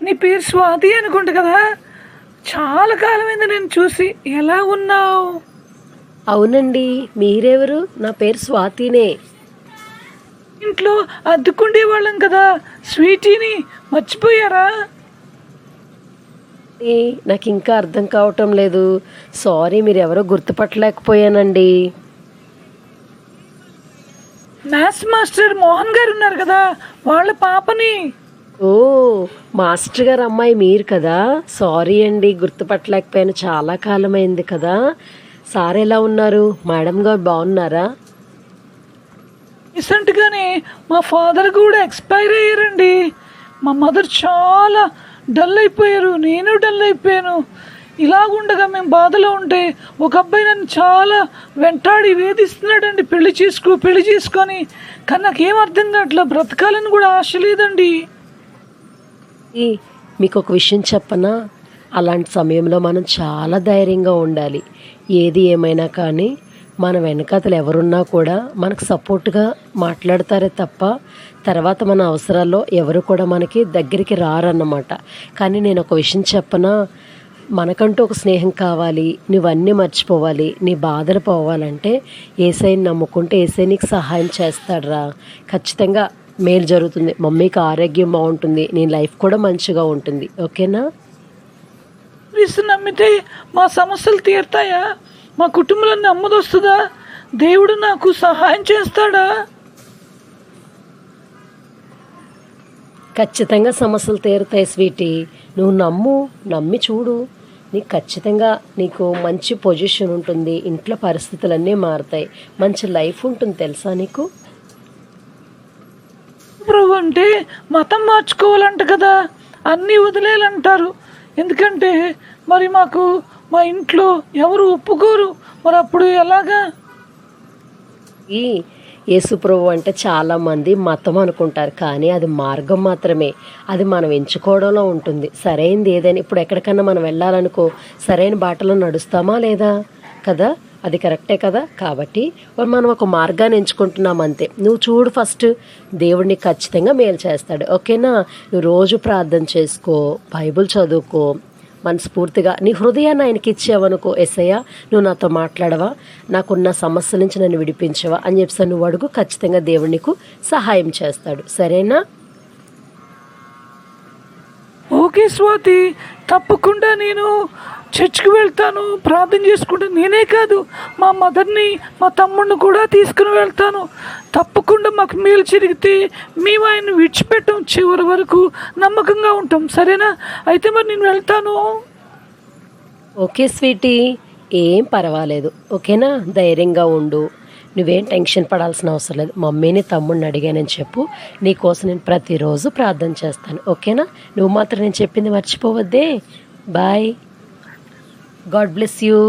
నీ పేరు స్వాతి అనుకుంటా కదా. చాలా కాలమైంది నేను చూసి. ఎలా ఉన్నావు? అవునండి, మీరెవరు? నా పేరు స్వాతినే. ఇంట్లో అద్దుకుండే వాళ్ళం కదా, స్వీటీని మర్చిపోయారా? నాకు ఇంకా అర్థం కావటం లేదు. సారీ, మీరు ఎవరో గుర్తుపట్టలేకపోయానండి. మ్యాథ్స్ మాస్టర్ మోహన్ గారు ఉన్నారు కదా, వాళ్ళ పాపని. ఓ, మాస్టర్ గారు అమ్మాయి మీరు కదా. సారీ అండి, గుర్తుపట్టలేకపోయాను. చాలా కాలమైంది కదా. సార్ ఎలా ఉన్నారు? మేడం గారు బాగున్నారా? రీసెంట్గానే మా ఫాదర్ కూడా ఎక్స్పైర్ అయ్యారండి. మా మదర్ చాలా డల్ అయిపోయారు, నేను డల్ అయిపోయాను. ఇలాగుండగా మేము బాధలో ఉంటే ఒక అబ్బాయి నన్ను చాలా వెంటాడి వేధిస్తున్నాడండి, పెళ్లి చేసుకొని. కానీ నాకేం అర్థం కావట్లా, బ్రతకాలని కూడా ఆశ లేదండి. మీకు ఒక విషయం చెప్పనా? అలాంటి సమయంలో మనం చాలా ధైర్యంగా ఉండాలి. ఏది ఏమైనా కానీ మన వెనకాతలు ఎవరున్నా కూడా మనకు సపోర్ట్గా మాట్లాడతారే తప్ప తర్వాత మన అవసరాల్లో ఎవరు కూడా మనకి దగ్గరికి రారన్నమాట. కానీ నేను ఒక విషయం చెప్పనా, మనకంటూ ఒక స్నేహం కావాలి. నువ్వన్నీ మర్చిపోవాలి, నీ బాధలు పోవాలంటే ఏసైని నమ్ముకుంటే ఏసై నీకు సహాయం చేస్తాడురా. ఖచ్చితంగా మేలు జరుగుతుంది. మమ్మీకి ఆరోగ్యం బాగుంటుంది, నీ లైఫ్ కూడా మంచిగా ఉంటుంది. ఓకేనా? నమ్మితే మా సమస్యలు తీరుతాయా? మా కుటుంబంలో నెమ్మది వస్తుందా? దేవుడు నాకు సహాయం చేస్తాడా? ఖచ్చితంగా సమస్యలు తీరుతాయి స్వీటీ. నువ్వు నమ్మి చూడు. నీకు ఖచ్చితంగా నీకు మంచి పొజిషన్ ఉంటుంది, ఇంట్లో పరిస్థితులన్నీ మారుతాయి, మంచి లైఫ్ ఉంటుంది. తెలుసా నీకు? ప్రభు అంటే మతం మార్చుకోవాలంట కదా, అన్నీ వదిలేయాలంటారు. ఎందుకంటే మరి మాకు మా ఇంట్లో ఎవరు ఒప్పుకోరు. మరి అప్పుడు ఎలాగా? ఈ యేసుప్రభు అంటే చాలామంది మతం అనుకుంటారు, కానీ అది మార్గం మాత్రమే. అది మనం ఎంచుకోవడంలో ఉంటుంది. సరైనది ఏదైనా, ఇప్పుడు ఎక్కడికన్నా మనం వెళ్ళాలనుకో సరైన బాటలో నడుస్తామా లేదా? కదా, అది కరెక్టే కదా. కాబట్టి మనం ఒక మార్గాన్ని ఎంచుకుంటున్నాం అంతే. నువ్వు చూడు, ఫస్ట్ దేవుడిని ఖచ్చితంగా మేలు చేస్తాడు. ఓకేనా? నువ్వు రోజు ప్రార్థన చేసుకో, బైబిల్ చదువుకో, మనస్ఫూర్తిగా నీ హృదయాన్ని ఆయనకి ఇచ్చావనుకో, ఎస్సయ్య నువ్వు నాతో మాట్లాడవా, నాకున్న సమస్యల నుంచి నన్ను విడిపించవా అని చెప్పి నువ్వు అడుగు. ఖచ్చితంగా దేవుడు నీకు సహాయం చేస్తాడు. సరేనా? ఓకే స్వాతి, తప్పకుండా నేను చర్చ్కి వెళ్తాను, ప్రార్థన చేసుకుంటాను. నేనే కాదు, మా మదర్ని మా తమ్ముడిని కూడా తీసుకుని వెళ్తాను. తప్పకుండా మాకు మేలు జరిగితే మేము ఆయన విడిచిపెట్టాం, చివరి వరకు నమ్మకంగా ఉంటాం. సరేనా? అయితే మరి నేను వెళ్తాను. ఓకే స్వీటీ, ఏం పర్వాలేదు. ఓకేనా? ధైర్యంగా ఉండు. నువ్వేం టెన్షన్ పడాల్సిన అవసరం లేదు. మమ్మీని తమ్ముడిని అడిగానని చెప్పు. నీకోసం నేను ప్రతిరోజు ప్రార్థన చేస్తాను. ఓకేనా? నువ్వు మాత్రం నేను చెప్పింది మర్చిపోవద్దే. బాయ్. God bless you.